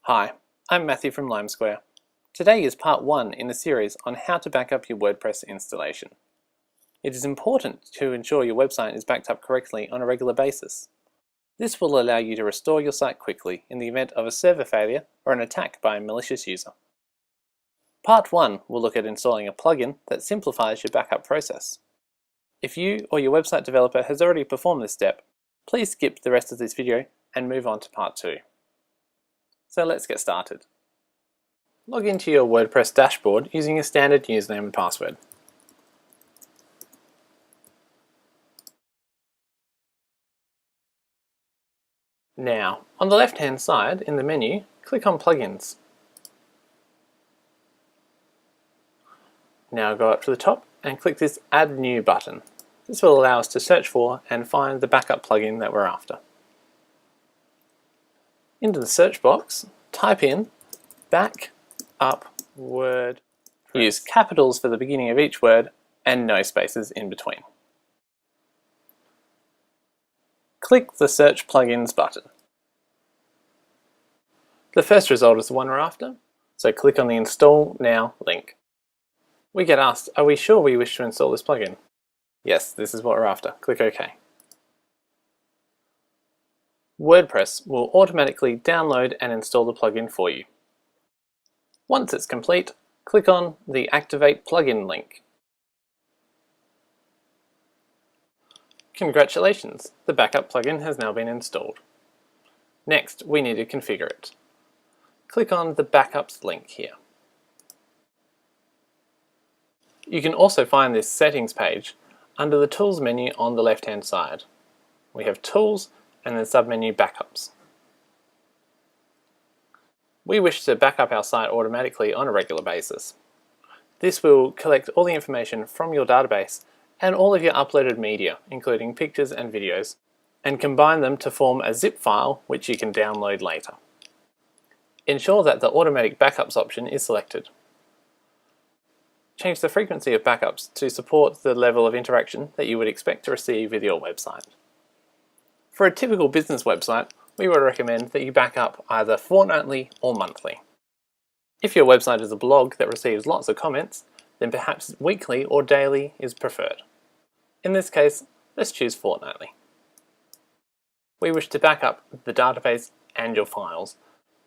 Hi, I'm Matthew from Limesquare. Today is part 1 in a series on how to back up your WordPress installation. It is important to ensure your website is backed up correctly on a regular basis. This will allow you to restore your site quickly in the event of a server failure or an attack by a malicious user. Part 1 will look at installing a plugin that simplifies your backup process. If you or your website developer has already performed this step, please skip the rest of this video and move on to part 2. So let's get started. Log into your WordPress dashboard using a standard username and password. Now, on the left-hand side in the menu, click on Plugins. Now go up to the top and click this Add New button. This will allow us to search for and find the backup plugin that we're after. Into the search box, type in Backup Wordpress. Use capitals for the beginning of each word and no spaces in between. Click the Search Plugins button. The first result is the one we're after, so click on the Install Now link. We get asked, are we sure we wish to install this plugin? Yes, this is what we're after. Click OK. WordPress will automatically download and install the plugin for you. Once it's complete, click on the Activate Plugin link. Congratulations, the backup plugin has now been installed. Next, we need to configure it. Click on the Backups link here. You can also find this settings page under the Tools menu on the left-hand side. We have Tools and then submenu Backups. We wish to back up our site automatically on a regular basis. This will collect all the information from your database and all of your uploaded media, including pictures and videos, and combine them to form a zip file which you can download later. Ensure that the Automatic Backups option is selected. Change the frequency of backups to support the level of interaction that you would expect to receive with your website. For a typical business website, we would recommend that you back up either fortnightly or monthly. If your website is a blog that receives lots of comments, then perhaps weekly or daily is preferred. In this case, let's choose fortnightly. We wish to back up the database and your files.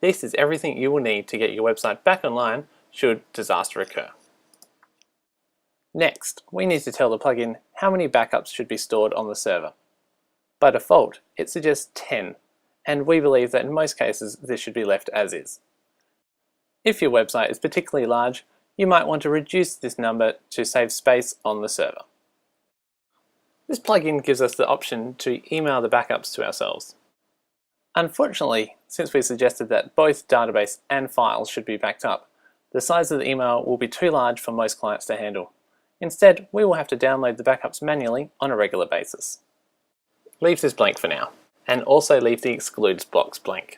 This is everything you will need to get your website back online should disaster occur. Next, we need to tell the plugin how many backups should be stored on the server. By default, it suggests 10, and we believe that in most cases this should be left as is. If your website is particularly large, you might want to reduce this number to save space on the server. This plugin gives us the option to email the backups to ourselves. Unfortunately, since we suggested that both database and files should be backed up, the size of the email will be too large for most clients to handle. Instead, we will have to download the backups manually on a regular basis. Leave this blank for now, and also leave the excludes box blank.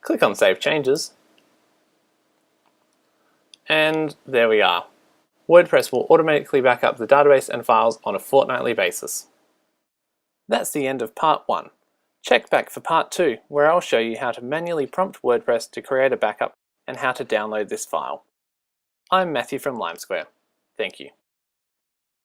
Click on Save Changes, and there we are. WordPress will automatically back up the database and files on a fortnightly basis. That's the end of part 1. Check back for part 2, where I'll show you how to manually prompt WordPress to create a backup and how to download this file. I'm Matthew from Limesquare. Thank you.